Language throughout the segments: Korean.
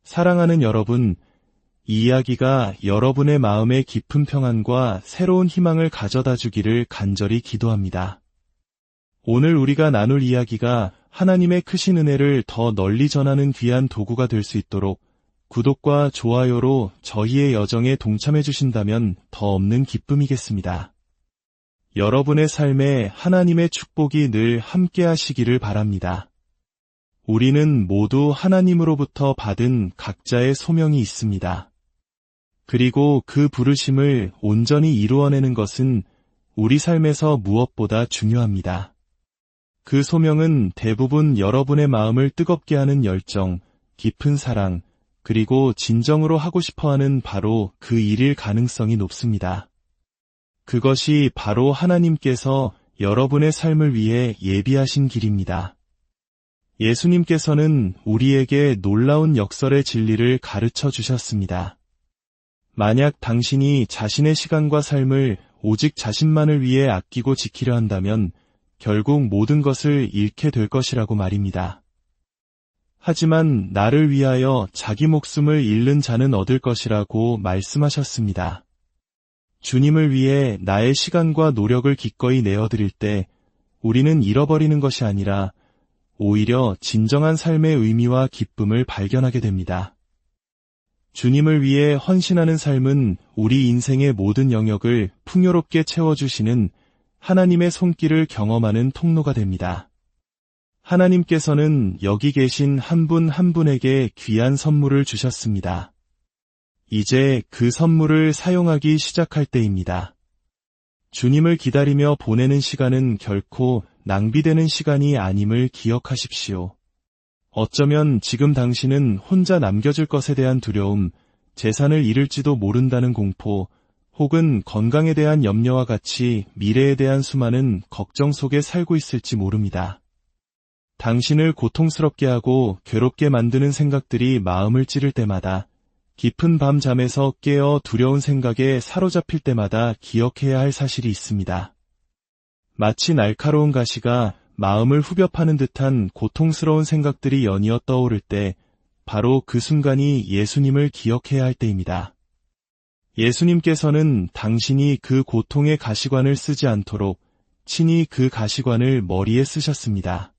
사랑하는 여러분, 이 이야기가 여러분의 마음에 깊은 평안과 새로운 희망을 가져다 주기를 간절히 기도합니다. 오늘 우리가 나눌 이야기가 하나님의 크신 은혜를 더 널리 전하는 귀한 도구가 될 수 있도록 구독과 좋아요로 저희의 여정에 동참해 주신다면 더 없는 기쁨이겠습니다. 여러분의 삶에 하나님의 축복이 늘 함께 하시기를 바랍니다. 우리는 모두 하나님으로부터 받은 각자의 소명이 있습니다. 그리고 그 부르심을 온전히 이루어내는 것은 우리 삶에서 무엇보다 중요합니다. 그 소명은 대부분 여러분의 마음을 뜨겁게 하는 열정, 깊은 사랑, 그리고 진정으로 하고 싶어하는 바로 그 일일 가능성이 높습니다. 그것이 바로 하나님께서 여러분의 삶을 위해 예비하신 길입니다. 예수님께서는 우리에게 놀라운 역설의 진리를 가르쳐 주셨습니다. 만약 당신이 자신의 시간과 삶을 오직 자신만을 위해 아끼고 지키려 한다면 결국 모든 것을 잃게 될 것이라고 말입니다. 하지만 나를 위하여 자기 목숨을 잃는 자는 얻을 것이라고 말씀하셨습니다. 주님을 위해 나의 시간과 노력을 기꺼이 내어드릴 때 우리는 잃어버리는 것이 아니라 오히려 진정한 삶의 의미와 기쁨을 발견하게 됩니다. 주님을 위해 헌신하는 삶은 우리 인생의 모든 영역을 풍요롭게 채워주시는 하나님의 손길을 경험하는 통로가 됩니다. 하나님께서는 여기 계신 한 분 한 분에게 귀한 선물을 주셨습니다. 이제 그 선물을 사용하기 시작할 때입니다. 주님을 기다리며 보내는 시간은 결코 낭비되는 시간이 아님을 기억하십시오. 어쩌면 지금 당신은 혼자 남겨질 것에 대한 두려움, 재산을 잃을지도 모른다는 공포, 혹은 건강에 대한 염려와 같이 미래에 대한 수많은 걱정 속에 살고 있을지 모릅니다. 당신을 고통스럽게 하고 괴롭게 만드는 생각들이 마음을 찌를 때마다, 깊은 밤 잠에서 깨어 두려운 생각에 사로잡힐 때마다 기억해야 할 사실이 있습니다. 마치 날카로운 가시가 마음을 후벼 파는 듯한 고통스러운 생각들이 연이어 떠오를 때 바로 그 순간이 예수님을 기억해야 할 때입니다. 예수님께서는 당신이 그 고통의 가시관을 쓰지 않도록 친히 그 가시관을 머리에 쓰셨습니다.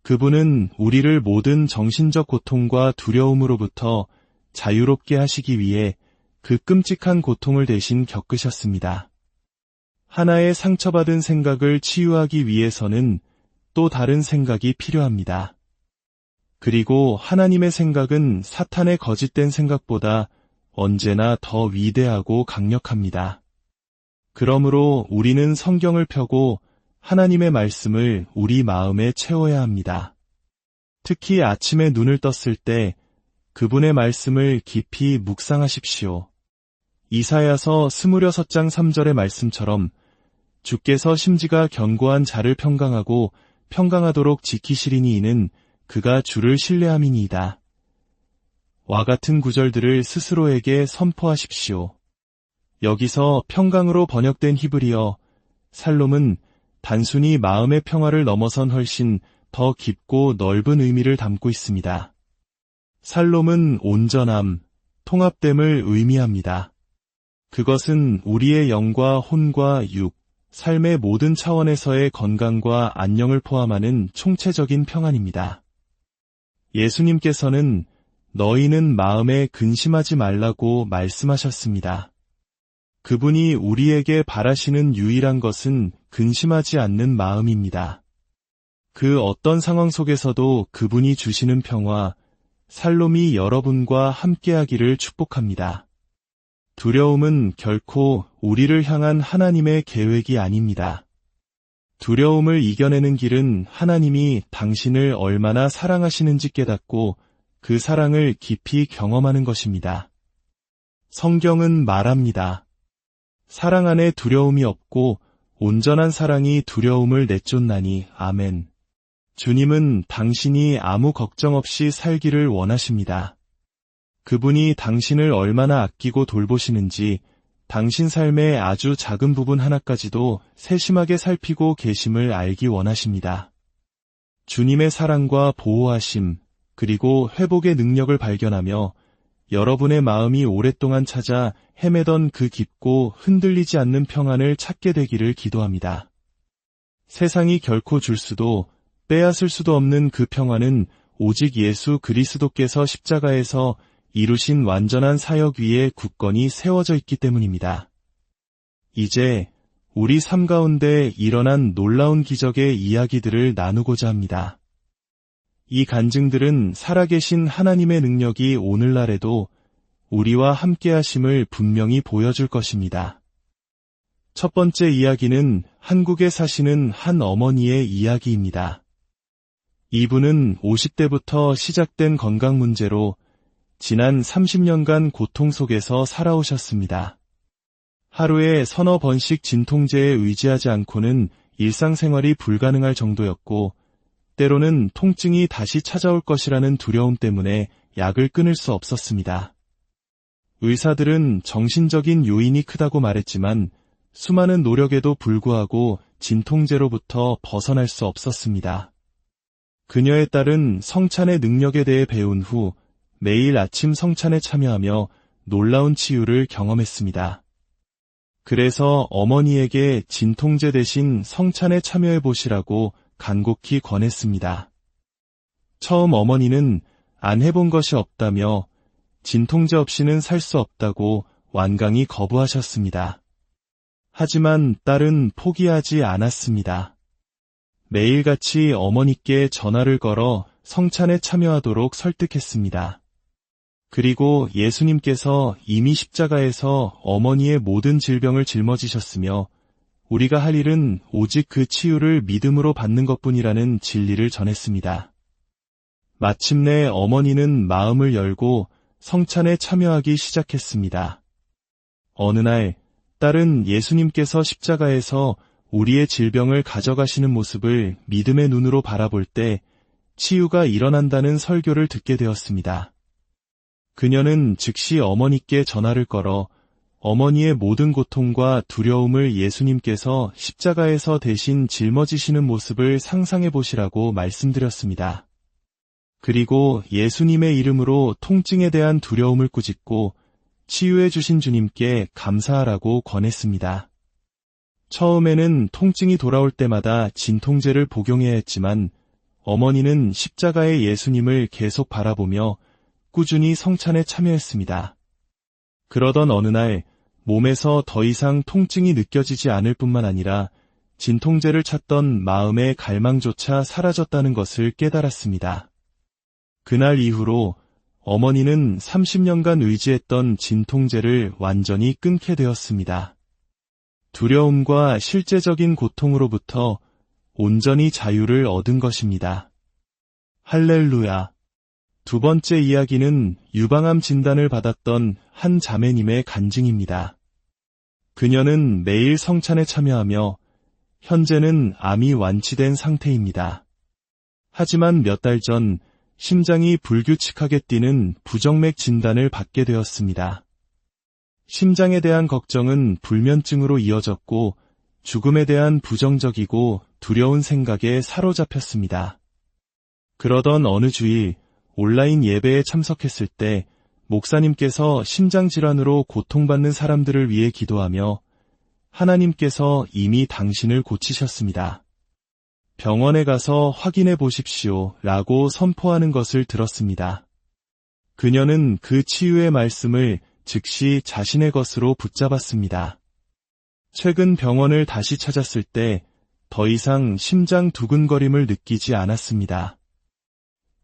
그분은 우리를 모든 정신적 고통과 두려움으로부터 자유롭게 하시기 위해 그 끔찍한 고통을 대신 겪으셨습니다. 하나의 상처받은 생각을 치유하기 위해서는 또 다른 생각이 필요합니다. 그리고 하나님의 생각은 사탄의 거짓된 생각보다 언제나 더 위대하고 강력합니다. 그러므로 우리는 성경을 펴고 하나님의 말씀을 우리 마음에 채워야 합니다. 특히 아침에 눈을 떴을 때 그분의 말씀을 깊이 묵상하십시오. 이사야서 26장 3절의 말씀처럼 주께서 심지가 견고한 자를 평강하고 평강하도록 지키시리니 이는 그가 주를 신뢰함이니이다. 와 같은 구절들을 스스로에게 선포하십시오. 여기서 평강으로 번역된 히브리어 살롬은 단순히 마음의 평화를 넘어선 훨씬 더 깊고 넓은 의미를 담고 있습니다. 살롬은 온전함, 통합됨을 의미합니다. 그것은 우리의 영과 혼과 육, 삶의 모든 차원에서의 건강과 안녕을 포함하는 총체적인 평안입니다. 예수님께서는 너희는 마음에 근심하지 말라고 말씀하셨습니다. 그분이 우리에게 바라시는 유일한 것은 근심하지 않는 마음입니다. 그 어떤 상황 속에서도 그분이 주시는 평화, 살롬이 여러분과 함께하기를 축복합니다. 두려움은 결코 우리를 향한 하나님의 계획이 아닙니다. 두려움을 이겨내는 길은 하나님이 당신을 얼마나 사랑하시는지 깨닫고 그 사랑을 깊이 경험하는 것입니다. 성경은 말합니다. 사랑 안에 두려움이 없고 온전한 사랑이 두려움을 내쫓나니 아멘. 주님은 당신이 아무 걱정 없이 살기를 원하십니다. 그분이 당신을 얼마나 아끼고 돌보시는지 당신 삶의 아주 작은 부분 하나까지도 세심하게 살피고 계심을 알기 원하십니다. 주님의 사랑과 보호하심, 그리고 회복의 능력을 발견하며 여러분의 마음이 오랫동안 찾아 헤매던 그 깊고 흔들리지 않는 평안을 찾게 되기를 기도합니다. 세상이 결코 줄 수도 빼앗을 수도 없는 그 평안은 오직 예수 그리스도께서 십자가에서 이루신 완전한 사역 위에 굳건히 세워져 있기 때문입니다. 이제 우리 삶 가운데 일어난 놀라운 기적의 이야기들을 나누고자 합니다. 이 간증들은 살아계신 하나님의 능력이 오늘날에도 우리와 함께 하심을 분명히 보여줄 것입니다. 첫 번째 이야기는 한국에 사시는 한 어머니의 이야기입니다. 이분은 50대부터 시작된 건강 문제로 지난 30년간 고통 속에서 살아오셨습니다. 하루에 서너 번씩 진통제에 의지하지 않고는 일상생활이 불가능할 정도였고 때로는 통증이 다시 찾아올 것이라는 두려움 때문에 약을 끊을 수 없었습니다. 의사들은 정신적인 요인이 크다고 말했지만 수많은 노력에도 불구하고 진통제로부터 벗어날 수 없었습니다. 그녀의 딸은 성찬의 능력에 대해 배운 후 매일 아침 성찬에 참여하며 놀라운 치유를 경험했습니다. 그래서 어머니에게 진통제 대신 성찬에 참여해 보시라고 간곡히 권했습니다. 처음 어머니는 안 해본 것이 없다며 진통제 없이는 살 수 없다고 완강히 거부하셨습니다. 하지만 딸은 포기하지 않았습니다. 매일같이 어머니께 전화를 걸어 성찬에 참여하도록 설득했습니다. 그리고 예수님께서 이미 십자가에서 어머니의 모든 질병을 짊어지셨으며 우리가 할 일은 오직 그 치유를 믿음으로 받는 것뿐이라는 진리를 전했습니다. 마침내 어머니는 마음을 열고 성찬에 참여하기 시작했습니다. 어느 날 딸은 예수님께서 십자가에서 우리의 질병을 가져가시는 모습을 믿음의 눈으로 바라볼 때 치유가 일어난다는 설교를 듣게 되었습니다. 그녀는 즉시 어머니께 전화를 걸어 어머니의 모든 고통과 두려움을 예수님께서 십자가에서 대신 짊어지시는 모습을 상상해 보시라고 말씀드렸습니다. 그리고 예수님의 이름으로 통증에 대한 두려움을 꾸짖고 치유해 주신 주님께 감사하라고 권했습니다. 처음에는 통증이 돌아올 때마다 진통제를 복용해야 했지만 어머니는 십자가의 예수님을 계속 바라보며 꾸준히 성찬에 참여했습니다. 그러던 어느 날 몸에서 더 이상 통증이 느껴지지 않을 뿐만 아니라 진통제를 찾던 마음의 갈망조차 사라졌다는 것을 깨달았습니다. 그날 이후로 어머니는 30년간 의지했던 진통제를 완전히 끊게 되었습니다. 두려움과 실제적인 고통으로부터 온전히 자유를 얻은 것입니다. 할렐루야. 두 번째 이야기는 유방암 진단을 받았던 한 자매님의 간증입니다. 그녀는 매일 성찬에 참여하며 현재는 암이 완치된 상태입니다. 하지만 몇 달 전 심장이 불규칙하게 뛰는 부정맥 진단을 받게 되었습니다. 심장에 대한 걱정은 불면증으로 이어졌고 죽음에 대한 부정적이고 두려운 생각에 사로잡혔습니다. 그러던 어느 주일 온라인 예배에 참석했을 때 목사님께서 심장질환으로 고통받는 사람들을 위해 기도하며 하나님께서 이미 당신을 고치셨습니다. 병원에 가서 확인해 보십시오 라고 선포하는 것을 들었습니다. 그녀는 그 치유의 말씀을 즉시 자신의 것으로 붙잡았습니다. 최근 병원을 다시 찾았을 때 더 이상 심장 두근거림을 느끼지 않았습니다.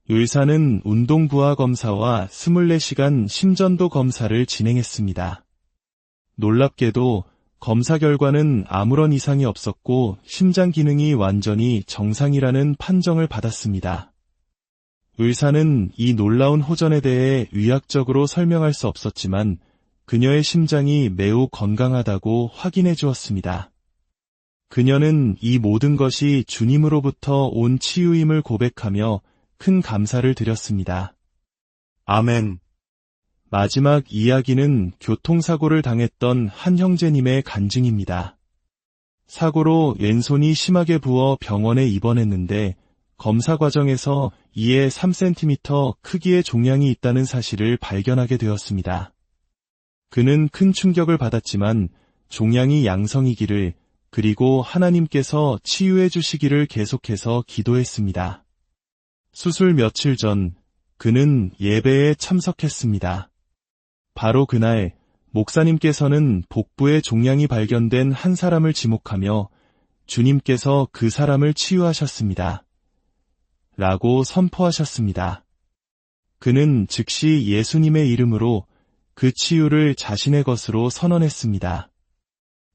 의사는 운동 부하 검사와 24시간 심전도 검사를 진행했습니다. 놀랍게도 검사 결과는 아무런 이상이 없었고 심장 기능이 완전히 정상이라는 판정을 받았습니다. 의사는 이 놀라운 호전에 대해 의학적으로 설명할 수 없었지만 그녀의 심장이 매우 건강하다고 확인해 주었습니다. 그녀는 이 모든 것이 주님으로부터 온 치유임을 고백하며 큰 감사를 드렸습니다. 아멘. 마지막 이야기는 교통사고를 당했던 한 형제님의 간증입니다. 사고로 왼손이 심하게 부어 병원에 입원했는데 검사 과정에서 2에 3cm 크기의 종양이 있다는 사실을 발견하게 되었습니다. 그는 큰 충격을 받았지만 종양이 양성이기를, 그리고 하나님께서 치유해 주시기를 계속해서 기도했습니다. 수술 며칠 전 그는 예배에 참석했습니다. 바로 그날 목사님께서는 복부에 종양이 발견된 한 사람을 지목하며 주님께서 그 사람을 치유하셨습니다. 라고 선포하셨습니다. 그는 즉시 예수님의 이름으로 그 치유를 자신의 것으로 선언했습니다.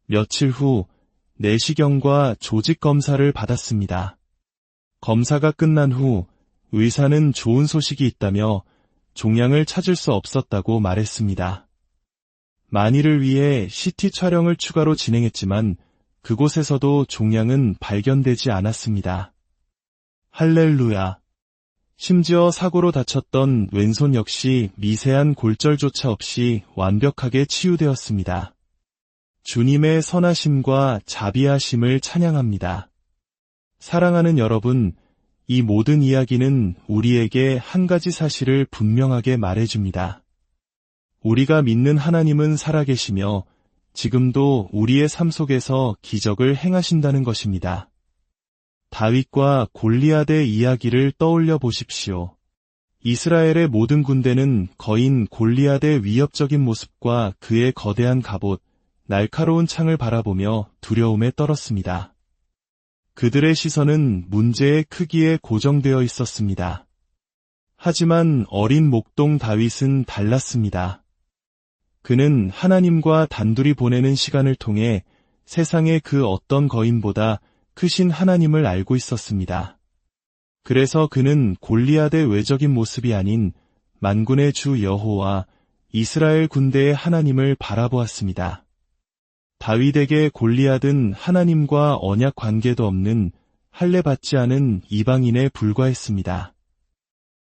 며칠 후 내시경과 조직 검사를 받았습니다. 검사가 끝난 후 의사는 좋은 소식이 있다며 종양을 찾을 수 없었다고 말했습니다. 만일을 위해 CT 촬영을 추가로 진행했지만 그곳에서도 종양은 발견되지 않았습니다. 할렐루야. 심지어 사고로 다쳤던 왼손 역시 미세한 골절조차 없이 완벽하게 치유되었습니다. 주님의 선하심과 자비하심을 찬양합니다. 사랑하는 여러분, 이 모든 이야기는 우리에게 한 가지 사실을 분명하게 말해줍니다. 우리가 믿는 하나님은 살아계시며 지금도 우리의 삶 속에서 기적을 행하신다는 것입니다. 다윗과 골리앗의 이야기를 떠올려 보십시오. 이스라엘의 모든 군대는 거인 골리앗의 위협적인 모습과 그의 거대한 갑옷, 날카로운 창을 바라보며 두려움에 떨었습니다. 그들의 시선은 문제의 크기에 고정되어 있었습니다. 하지만 어린 목동 다윗은 달랐습니다. 그는 하나님과 단둘이 보내는 시간을 통해 세상의 그 어떤 거인보다 크신 하나님을 알고 있었습니다. 그래서 그는 골리앗의 외적인 모습이 아닌 만군의 주 여호와 이스라엘 군대의 하나님을 바라보았습니다. 다윗에게 골리앗은 하나님과 언약 관계도 없는 할례받지 않은 이방인에 불과했습니다.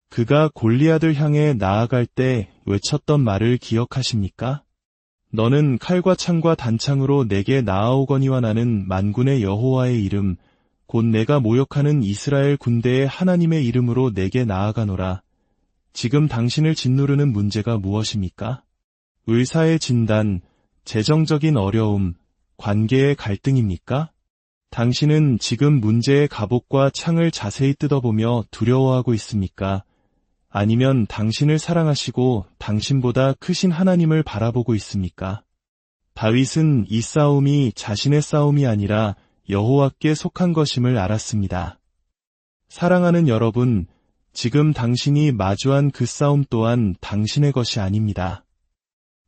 그가 골리앗을 향해 나아갈 때 외쳤던 말을 기억하십니까? 너는 칼과 창과 단창으로 내게 나아오거니와 나는 만군의 여호와의 이름, 곧 내가 모욕하는 이스라엘 군대의 하나님의 이름으로 내게 나아가노라. 지금 당신을 짓누르는 문제가 무엇입니까? 의사의 진단, 재정적인 어려움, 관계의 갈등입니까? 당신은 지금 문제의 갑옷과 창을 자세히 뜯어보며 두려워하고 있습니까? 아니면 당신을 사랑하시고 당신보다 크신 하나님을 바라보고 있습니까? 다윗은 이 싸움이 자신의 싸움이 아니라 여호와께 속한 것임을 알았습니다. 사랑하는 여러분, 지금 당신이 마주한 그 싸움 또한 당신의 것이 아닙니다.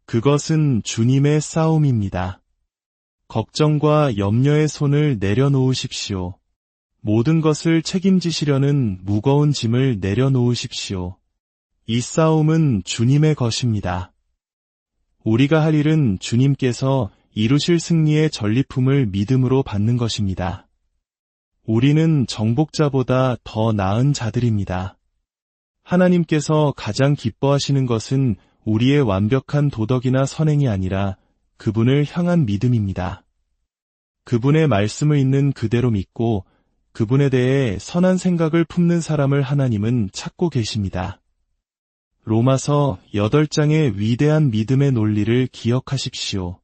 그것은 주님의 싸움입니다. 걱정과 염려의 손을 내려놓으십시오. 모든 것을 책임지시려는 무거운 짐을 내려놓으십시오. 이 싸움은 주님의 것입니다. 우리가 할 일은 주님께서 이루실 승리의 전리품을 믿음으로 받는 것입니다. 우리는 정복자보다 더 나은 자들입니다. 하나님께서 가장 기뻐하시는 것은 우리의 완벽한 도덕이나 선행이 아니라 그분을 향한 믿음입니다. 그분의 말씀을 있는 그대로 믿고 그분에 대해 선한 생각을 품는 사람을 하나님은 찾고 계십니다. 로마서 8장의 위대한 믿음의 논리를 기억하십시오.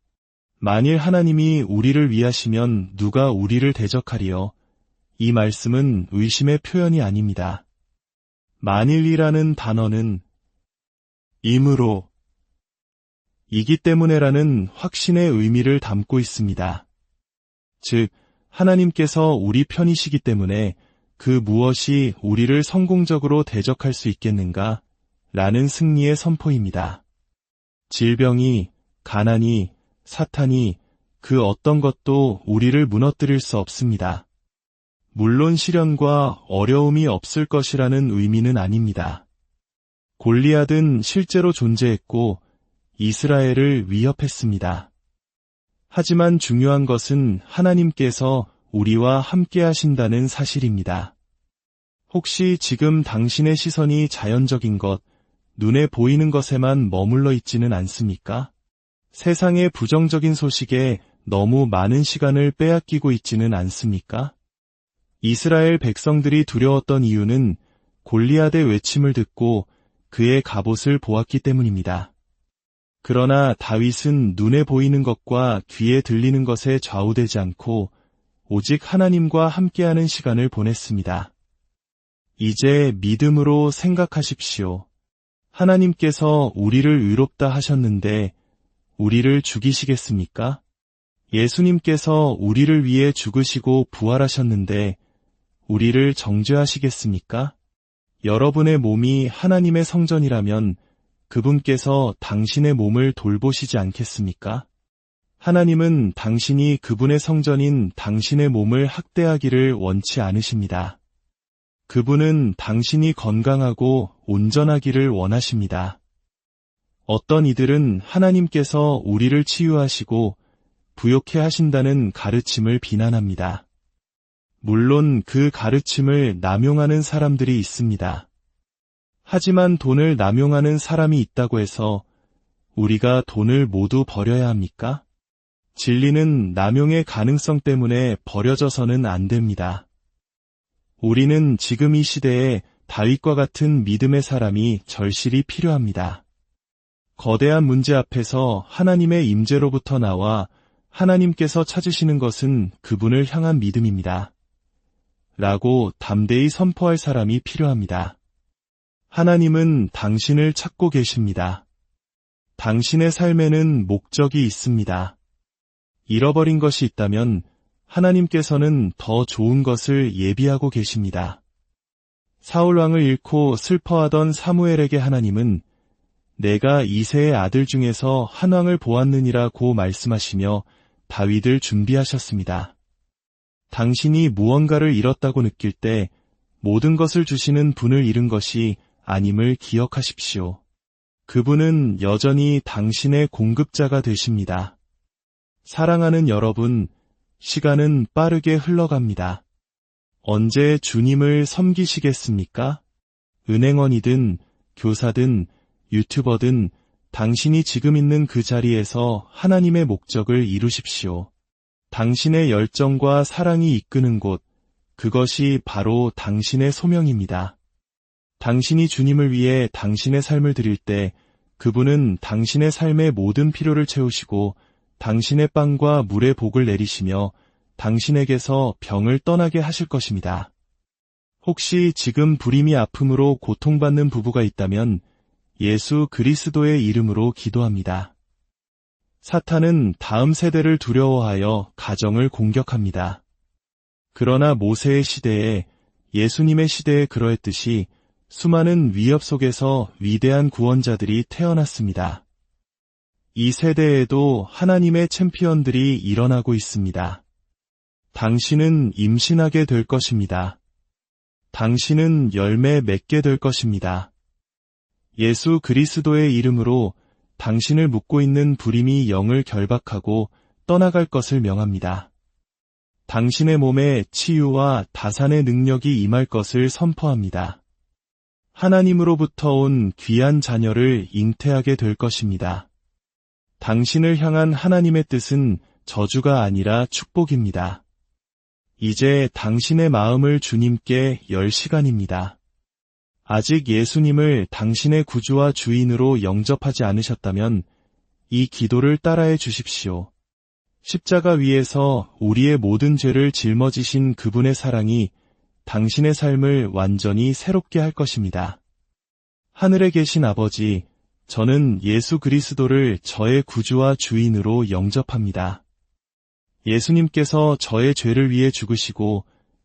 만일 하나님이 우리를 위하시면 누가 우리를 대적하리요? 이 말씀은 의심의 표현이 아닙니다. 만일이라는 단어는 임으로, 이기 때문에라는 확신의 의미를 담고 있습니다. 즉, 하나님께서 우리 편이시기 때문에 그 무엇이 우리를 성공적으로 대적할 수 있겠는가? 라는 승리의 선포입니다. 질병이, 가난이, 사탄이 그 어떤 것도 우리를 무너뜨릴 수 없습니다. 물론 시련과 어려움이 없을 것이라는 의미는 아닙니다. 골리앗은 실제로 존재했고 이스라엘을 위협했습니다. 하지만 중요한 것은 하나님께서 우리와 함께 하신다는 사실입니다. 혹시 지금 당신의 시선이 자연적인 것, 눈에 보이는 것에만 머물러 있지는 않습니까? 세상의 부정적인 소식에 너무 많은 시간을 빼앗기고 있지는 않습니까? 이스라엘 백성들이 두려웠던 이유는 골리앗의 외침을 듣고 그의 갑옷을 보았기 때문입니다. 그러나 다윗은 눈에 보이는 것과 귀에 들리는 것에 좌우되지 않고 오직 하나님과 함께하는 시간을 보냈습니다. 이제 믿음으로 생각하십시오. 하나님께서 우리를 의롭다 하셨는데 우리를 죽이시겠습니까? 예수님께서 우리를 위해 죽으시고 부활하셨는데 우리를 정죄하시겠습니까? 여러분의 몸이 하나님의 성전이라면 그분께서 당신의 몸을 돌보시지 않겠습니까? 하나님은 당신이 그분의 성전인 당신의 몸을 학대하기를 원치 않으십니다. 그분은 당신이 건강하고 온전하기를 원하십니다. 어떤 이들은 하나님께서 우리를 치유하시고 부욕해 하신다는 가르침을 비난합니다. 물론 그 가르침을 남용하는 사람들이 있습니다. 하지만 돈을 남용하는 사람이 있다고 해서 우리가 돈을 모두 버려야 합니까? 진리는 남용의 가능성 때문에 버려져서는 안 됩니다. 우리는 지금 이 시대에 다윗과 같은 믿음의 사람이 절실히 필요합니다. 거대한 문제 앞에서 하나님의 임재로부터 나와 하나님께서 찾으시는 것은 그분을 향한 믿음입니다. 라고 담대히 선포할 사람이 필요합니다. 하나님은 당신을 찾고 계십니다. 당신의 삶에는 목적이 있습니다. 잃어버린 것이 있다면 하나님께서는 더 좋은 것을 예비하고 계십니다. 사울 왕을 잃고 슬퍼하던 사무엘에게 하나님은 내가 이새의 아들 중에서 한 왕을 보았느니라고 말씀하시며 다윗을 준비하셨습니다. 당신이 무언가를 잃었다고 느낄 때 모든 것을 주시는 분을 잃은 것이 아님을 기억하십시오. 그분은 여전히 당신의 공급자가 되십니다. 사랑하는 여러분, 시간은 빠르게 흘러갑니다. 언제 주님을 섬기시겠습니까? 은행원이든 교사든 유튜버든 당신이 지금 있는 그 자리에서 하나님의 목적을 이루십시오. 당신의 열정과 사랑이 이끄는 곳, 그것이 바로 당신의 소명입니다. 당신이 주님을 위해 당신의 삶을 드릴 때 그분은 당신의 삶의 모든 필요를 채우시고 당신의 빵과 물의 복을 내리시며 당신에게서 병을 떠나게 하실 것입니다. 혹시 지금 불임이 아픔으로 고통받는 부부가 있다면 예수 그리스도의 이름으로 기도합니다. 사탄은 다음 세대를 두려워하여 가정을 공격합니다. 그러나 모세의 시대에 예수님의 시대에 그러했듯이 수많은 위협 속에서 위대한 구원자들이 태어났습니다. 이 세대에도 하나님의 챔피언들이 일어나고 있습니다. 당신은 임신하게 될 것입니다. 당신은 열매 맺게 될 것입니다. 예수 그리스도의 이름으로 당신을 묶고 있는 불임이 영을 결박하고 떠나갈 것을 명합니다. 당신의 몸에 치유와 다산의 능력이 임할 것을 선포합니다. 하나님으로부터 온 귀한 자녀를 잉태하게 될 것입니다. 당신을 향한 하나님의 뜻은 저주가 아니라 축복입니다. 이제 당신의 마음을 주님께 열 시간입니다. 아직 예수님을 당신의 구주와 주인으로 영접하지 않으셨다면 이 기도를 따라해 주십시오. 십자가 위에서 우리의 모든 죄를 짊어지신 그분의 사랑이 당신의 삶을 완전히 새롭게 할 것입니다. 하늘에 계신 아버지, 저는 예수 그리스도를 저의 구주와 주인으로 영접합니다. 예수님께서 저의 죄를 위해 죽으시고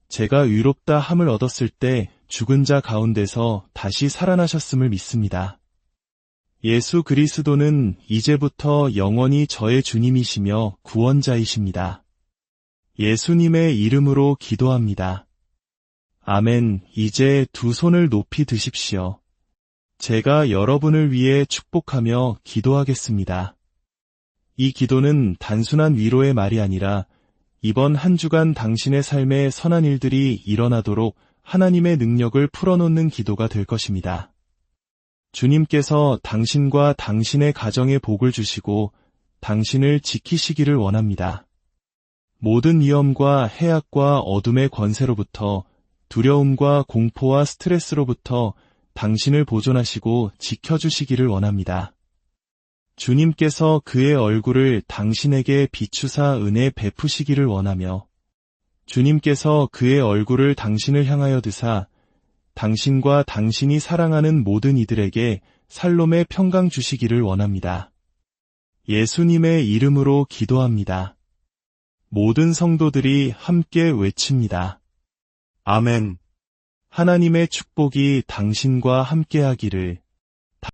제가 의롭다 함을 얻었을 때 죽은 자 가운데서 다시 살아나셨음을 믿습니다. 예수 그리스도는 이제부터 영원히 저의 주님이시며 구원자이십니다. 예수님의 이름으로 기도합니다. 아멘. 이제 두 손을 높이 드십시오. 제가 여러분을 위해 축복하며 기도하겠습니다. 이 기도는 단순한 위로의 말이 아니라 이번 한 주간 당신의 삶에 선한 일들이 일어나도록 하나님의 능력을 풀어놓는 기도가 될 것입니다. 주님께서 당신과 당신의 가정에 복을 주시고 당신을 지키시기를 원합니다. 모든 위험과 해악과 어둠의 권세로부터 두려움과 공포와 스트레스로부터 당신을 보존하시고 지켜주시기를 원합니다. 주님께서 그의 얼굴을 당신에게 비추사 은혜 베푸시기를 원하며 주님께서 그의 얼굴을 당신을 향하여 드사 당신과 당신이 사랑하는 모든 이들에게 살롬의 평강 주시기를 원합니다. 예수님의 이름으로 기도합니다. 모든 성도들이 함께 외칩니다. 아멘. 하나님의 축복이 당신과 함께하기를.